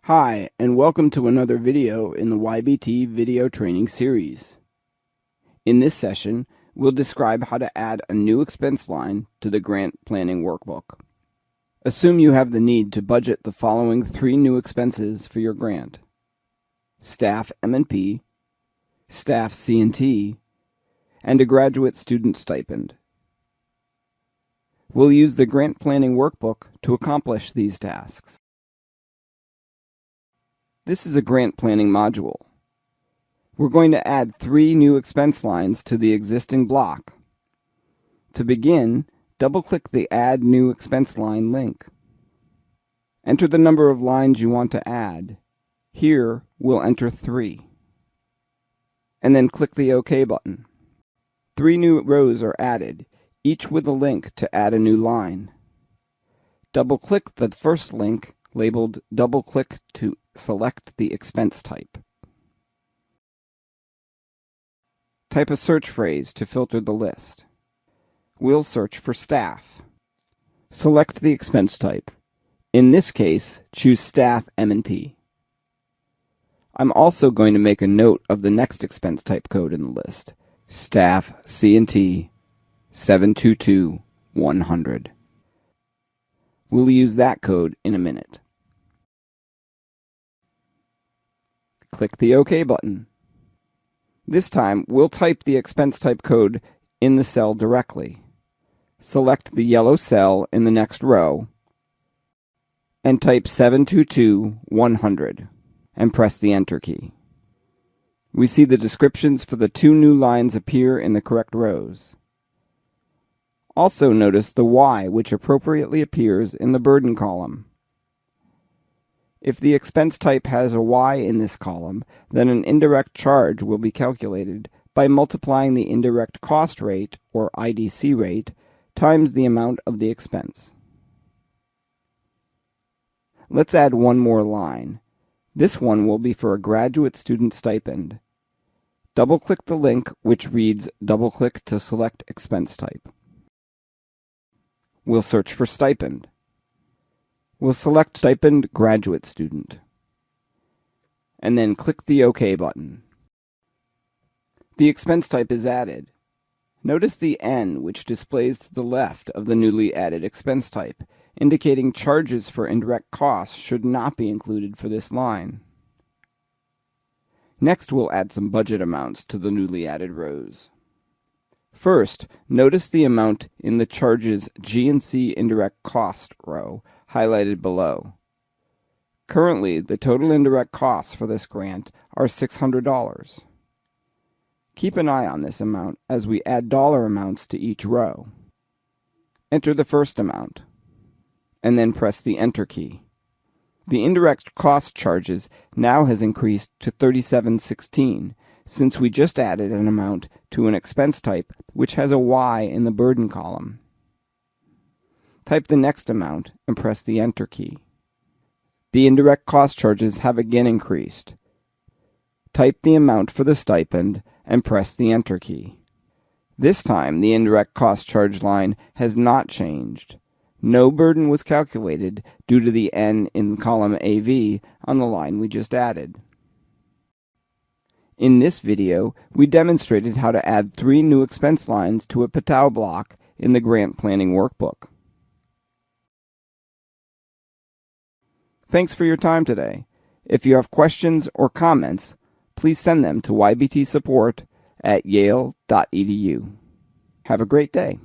Hi, and welcome to another video in the YBT video training series. In this session, we'll describe how to add a new expense line to the grant planning workbook. Assume you have the need to budget the following 3 new expenses for your grant: staff M&P, staff C&T, and a graduate student stipend. We'll use the grant planning workbook to accomplish these tasks. This is a grant planning module. We're going to add 3 new expense lines to the existing block. To begin, double-click the Add New Expense Line link. Enter the number of lines you want to add. Here, we'll enter 3. And then click the OK button. 3 new rows are added, each with a link to add a new line. Double-click the first link labeled Double-click to select the expense type. Type a search phrase to filter the list. We'll search for staff. Select the expense type. In this case, choose staff M&P. I'm also going to make a note of the next expense type code in the list, staff C&T 722-100. We'll use that code in a minute. Click the OK button. This time, we'll type the expense type code in the cell directly. Select the yellow cell in the next row and type 722-100 and press the Enter key. We see the descriptions for the 2 new lines appear in the correct rows. Also notice the Y, which appropriately appears in the burden column. If the expense type has a Y in this column, then an indirect charge will be calculated by multiplying the indirect cost rate, or IDC rate, times the amount of the expense. Let's add one more line. This one will be for a graduate student stipend. Double-click the link which reads Double-click to select expense type. We'll search for stipend. We'll select Stipend Graduate Student, and then click the OK button. The expense type is added. Notice the N, which displays to the left of the newly added expense type, indicating charges for indirect costs should not be included for this line. Next, we'll add some budget amounts to the newly added rows. First, notice the amount in the Charges G&C Indirect Cost row, highlighted below. Currently, the total indirect costs for this grant are $600. Keep an eye on this amount as we add dollar amounts to each row. Enter the first amount, and then press the Enter key. The indirect cost charges now has increased to $37.16, since we just added an amount to an expense type which has a Y in the burden column. Type the next amount and press the Enter key. The indirect cost charges have again increased. Type the amount for the stipend and press the Enter key. This time, the indirect cost charge line has not changed. No burden was calculated due to the N in column AV on the line we just added. In this video, we demonstrated how to add 3 new expense lines to a PTAU block in the grant planning workbook. Thanks for your time today. If you have questions or comments, please send them to ybtsupport@yale.edu. Have a great day.